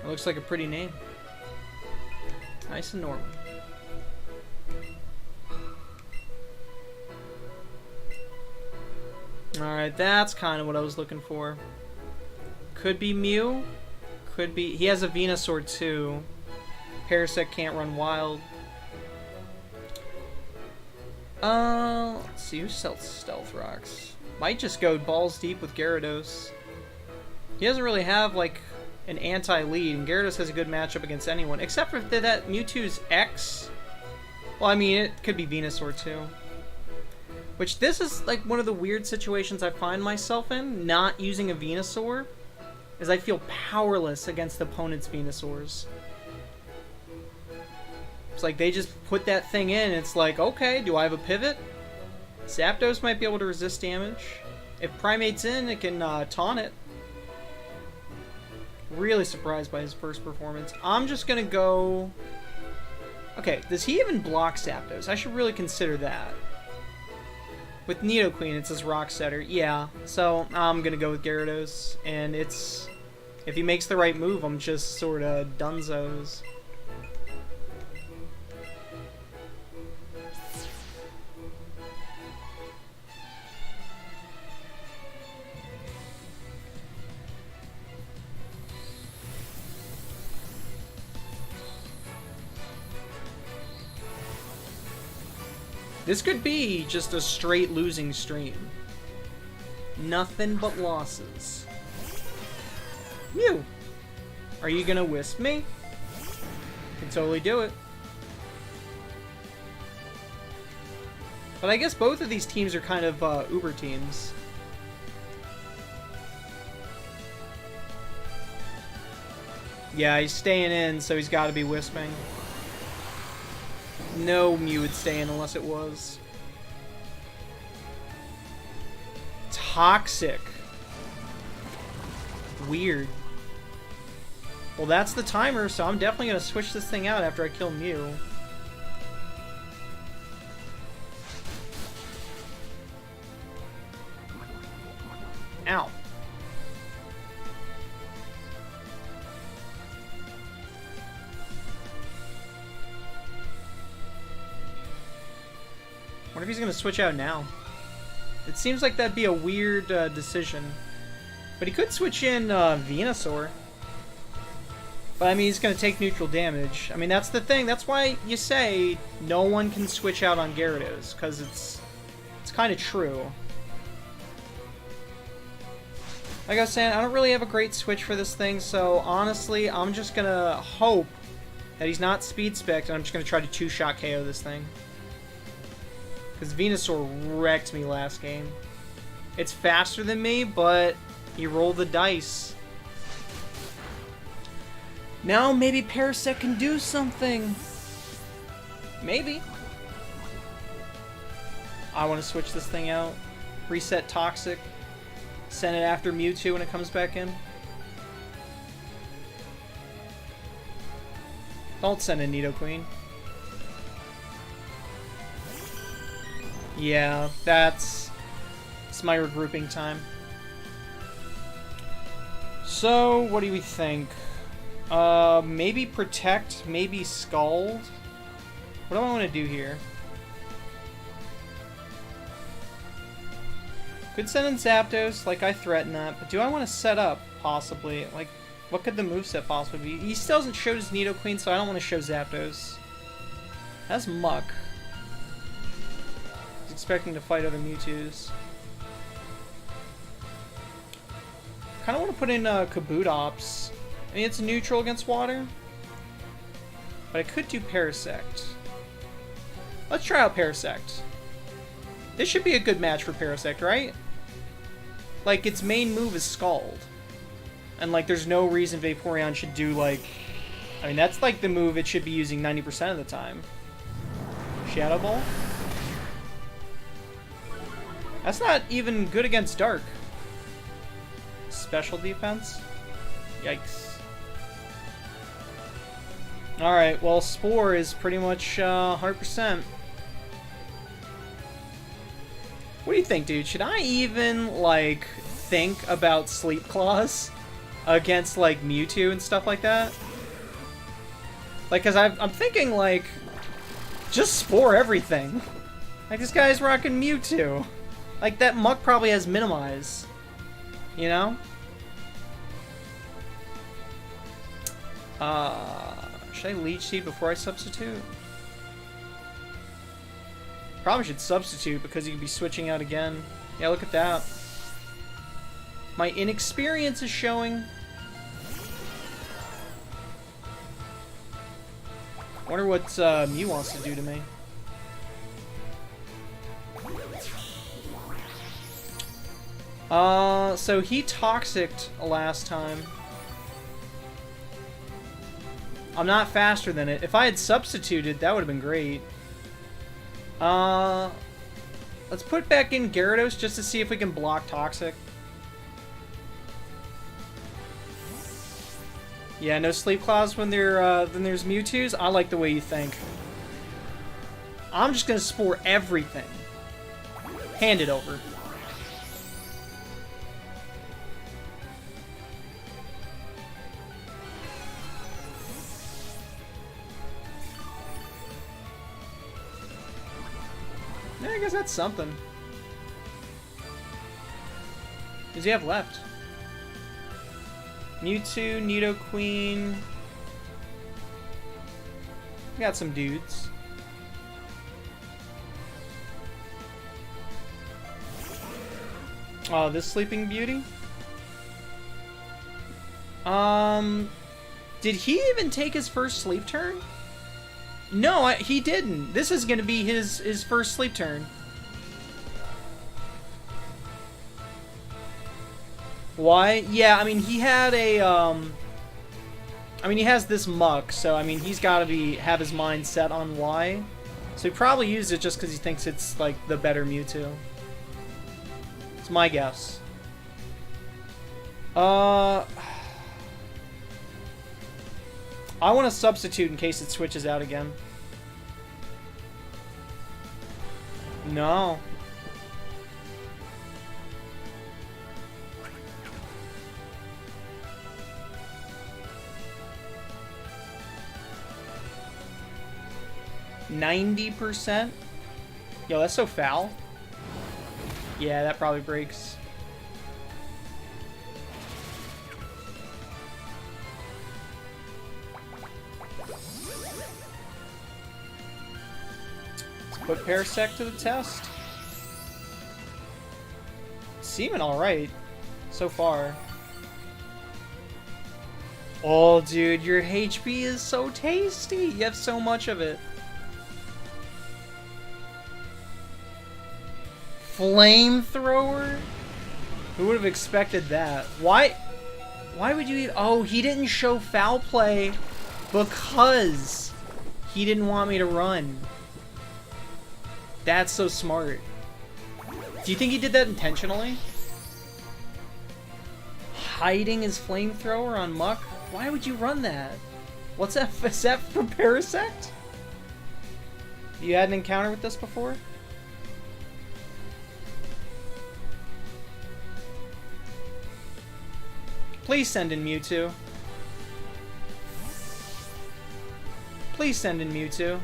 looks like a pretty name. Nice and normal. Alright, that's kind of what I was looking for. Could be Mew. Could be... He has a Venusaur too. Parasect can't run wild. Let's see who sells Stealth Rocks. Might just go balls deep with Gyarados. He doesn't really have, like, an anti-lead, and Gyarados has a good matchup against anyone, except for that Mewtwo's X. Well, I mean, it could be Venusaur too. Which, this is, like, one of the weird situations I find myself in, not using a Venusaur, is I feel powerless against opponents' Venusaurs. It's like, they just put that thing in, and it's like, okay, do I have a pivot? Zapdos might be able to resist damage. If Primate's in, it can taunt it. Really surprised by his first performance. I'm just gonna go... Okay, does he even block Zapdos? I should really consider that. With Nidoqueen, it's his Rock Setter. Yeah, so I'm gonna go with Gyarados. And it's... If he makes the right move, I'm just sort of dunzos. This could be just a straight losing stream. Nothing but losses. Mew! Are you gonna wisp me? Can totally do it. But I guess both of these teams are kind of uber teams. Yeah, he's staying in, so he's gotta be wisping. No Mew would stay in unless it was. Toxic. Weird. Well, that's the timer, so I'm definitely going to switch this thing out after I kill Mew. Ow. What if he's going to switch out now? It seems like that'd be a weird decision. But he could switch in Venusaur. But I mean, he's going to take neutral damage. I mean, that's the thing. That's why you say no one can switch out on Gyarados. Because it's kind of true. Like I was saying, I don't really have a great switch for this thing. So honestly, I'm just going to hope that he's not speed spec. And I'm just going to try to two-shot KO this thing. Because Venusaur wrecked me last game. It's faster than me, but he rolled the dice. Now maybe Parasect can do something. Maybe. I want to switch this thing out. Reset Toxic. Send it after Mewtwo when it comes back in. Don't send a Nidoqueen. Yeah, it's my regrouping time. So, what do we think? Maybe Protect, maybe Scald. What do I want to do here? Could send in Zapdos, like I threatened that, but do I want to set up, possibly? Like, what could the moveset possibly be? He still hasn't showed his Nidoqueen, so I don't want to show Zapdos. That's Muck. Expecting to fight other Mewtwo's. Kind of want to put in Kabutops. I mean, it's neutral against water, but I could do Parasect. Let's try out Parasect. This should be a good match for Parasect, right? Like, its main move is Scald. And, like, there's no reason Vaporeon should do, like... I mean, that's, like, the move it should be using 90% of the time. Shadow Ball? That's not even good against Dark. Special defense? Yikes. Alright, well, Spore is pretty much 100%. What do you think, dude? Should I even, like, think about Sleep Claws against, like, Mewtwo and stuff like that. Like, because I'm thinking, like, just Spore everything. Like, this guy's rocking Mewtwo. Like, that Muck probably has Minimize. You know? Should I Leech Seed before I substitute? Probably should substitute because you could be switching out again. Yeah, look at that. My inexperience is showing. Wonder what Mew wants to do to me. So he Toxic'd last time. I'm not faster than it. If I had substituted, that would have been great. Let's put back in Gyarados just to see if we can block Toxic. Yeah, no Sleep Clouds when there's Mewtwo's. I like the way you think. I'm just gonna Spore everything. Hand it over. Yeah, I guess that's something. What does he have left? Mewtwo, Nidoqueen. We got some dudes. Oh, this Sleeping Beauty? Did he even take his first sleep turn? No, he didn't. This is gonna be his first sleep turn. Why? Yeah, I mean, he had a, I mean, he has this Muck, so, I mean, he's gotta have his mind set on why. So he probably used it just because he thinks it's, like, the better Mewtwo. It's my guess. I want to substitute in case it switches out again. No. %? Yo, that's so foul. Yeah, that probably breaks. Let's put Parasect to the test. Seeming alright so far. Oh, dude, your HP is so tasty. You have so much of it. Flamethrower? Who would have expected that? Why would you... Oh, he didn't show foul play because he didn't want me to run. That's so smart. Do you think he did that intentionally? Hiding his Flamethrower on Muck? Why would you run that? What's that? Is that for Parasect? You had an encounter with this before? Please send in Mewtwo. Please send in Mewtwo.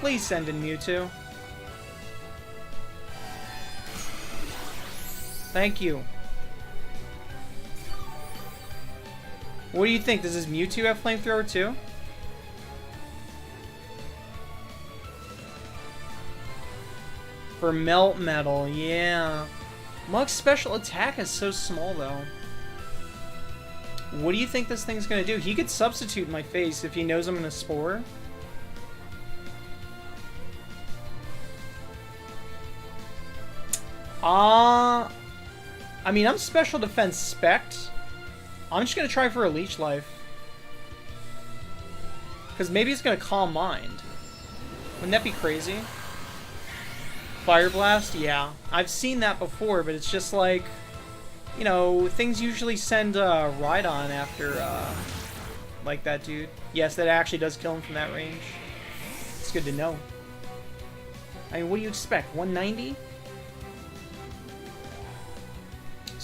Please send in Mewtwo. Thank you. What do you think? Does his Mewtwo have Flamethrower too? For Melt Metal, yeah. Muck's special attack is so small, though. What do you think this thing's gonna do? He could substitute in my face if he knows I'm gonna Spore. I mean, I'm Special Defense Spect. I'm just gonna try for a Leech Life. Because maybe it's gonna Calm Mind. Wouldn't that be crazy? Fire Blast? Yeah. I've seen that before, but it's just like, you know, things usually send Rhydon after, like that dude. Yes, that actually does kill him from that range. It's good to know. I mean, what do you expect? 190?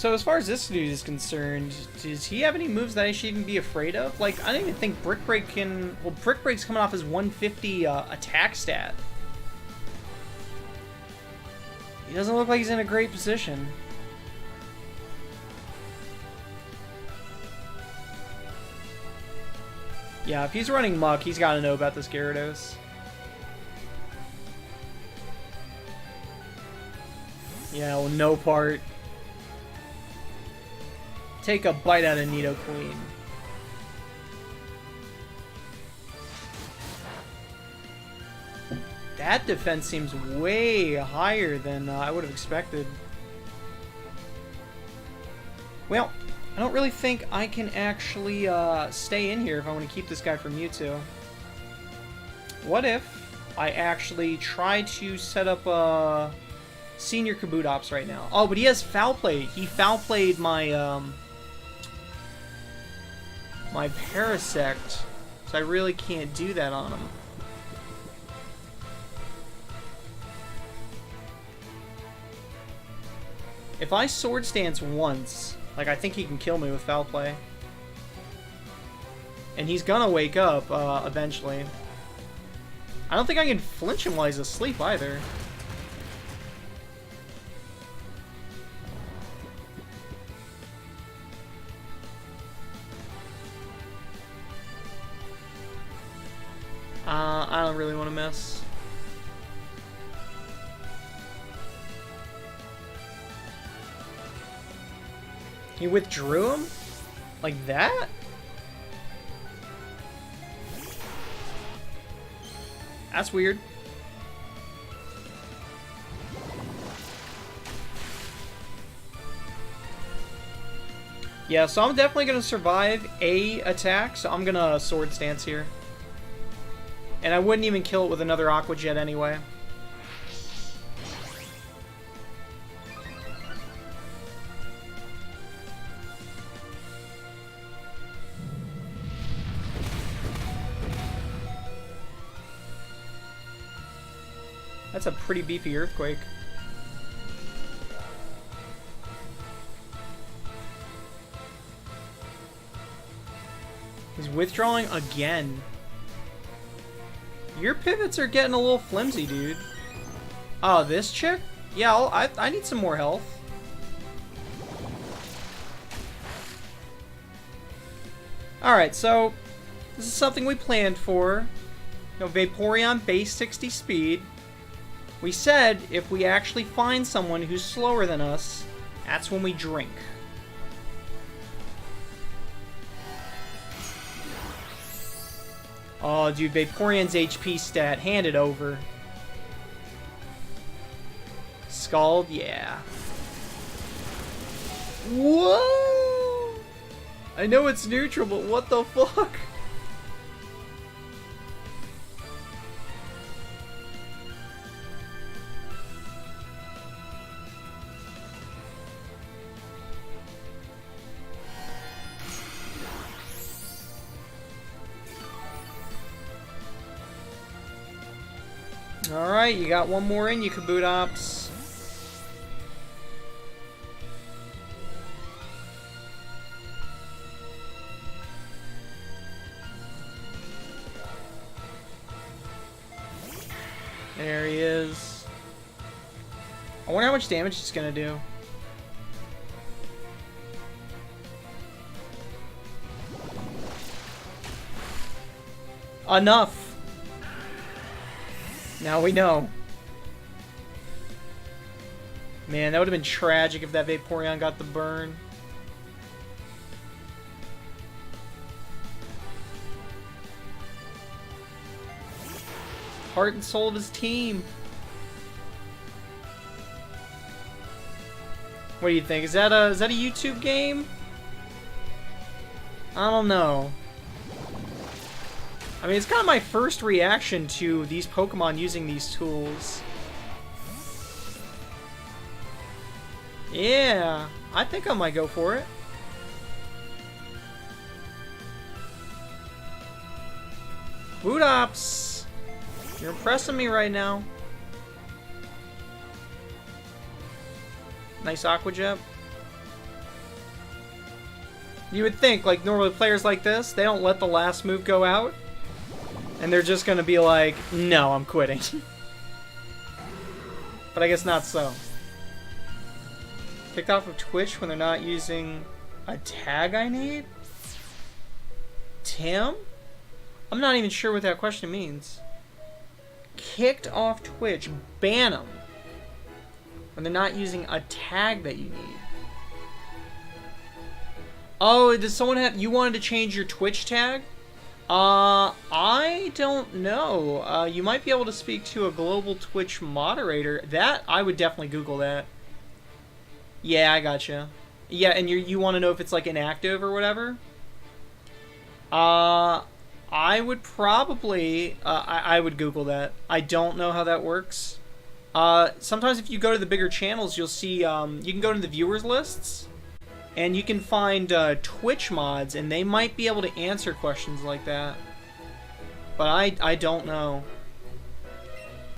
So as far as this dude is concerned, does he have any moves that I should even be afraid of? Like, I don't even think Brick Break can... Well, Brick Break's coming off his 150 attack stat. He doesn't look like he's in a great position. Yeah, if he's running Muck, he's got to know about this Gyarados. Yeah, well, no part. Take a bite out of Nidoqueen. That defense seems way higher than I would have expected. Well, I don't really think I can actually stay in here if I want to keep this guy from Mewtwo. What if I actually try to set up a Senior Kabutops right now? Oh, but he has Foul Play. He Foul Played my my Parasect, so I really can't do that on him. If I Sword Stance once, like, I think he can kill me with Foul Play. And he's gonna wake up, eventually. I don't think I can flinch him while he's asleep, either. I don't really want to mess. He withdrew him? Like that? That's weird. Yeah, so I'm definitely going to survive a attack, so I'm going to Sword Stance here. And I wouldn't even kill it with another Aqua Jet anyway. That's a pretty beefy Earthquake. He's withdrawing again. Your pivots are getting a little flimsy, dude. Oh, this chick? Yeah, I need some more health. Alright, so this is something we planned for. You know, Vaporeon base 60 speed. We said if we actually find someone who's slower than us, that's when we drink. Oh, dude, Vaporeon's HP stat. Hand it over. Scald? Yeah. Whoa! I know it's neutral, but what the fuck? Alright, you got one more in you, Kabutops. There he is. I wonder how much damage it's gonna do. Enough! Now we know. Man, that would have been tragic if that Vaporeon got the burn. Heart and soul of his team. What do you think? Is that a YouTube game? I don't know. I mean, it's kind of my first reaction to these Pokemon using these tools. Yeah, I think I might go for it. Kabutops! You're impressing me right now. Nice Aqua Jet. You would think, like, normally players like this, they don't let the last move go out. And they're just gonna be like, no, I'm quitting. But I guess not so. Kicked off of Twitch when they're not using a tag I need? Tim? I'm not even sure what that question means. Kicked off Twitch. Ban them. When they're not using a tag that you need. Oh, does someone have... You wanted to change your Twitch tag? I don't know. You might be able to speak to a global Twitch moderator. That, I would definitely Google that. Yeah, I gotcha. Yeah, and you want to know if it's, like, inactive or whatever? I would probably... I would Google that. I don't know how that works. Sometimes if you go to the bigger channels, you'll see... you can go to the viewers lists, and you can find Twitch mods, and they might be able to answer questions like that. But I don't know.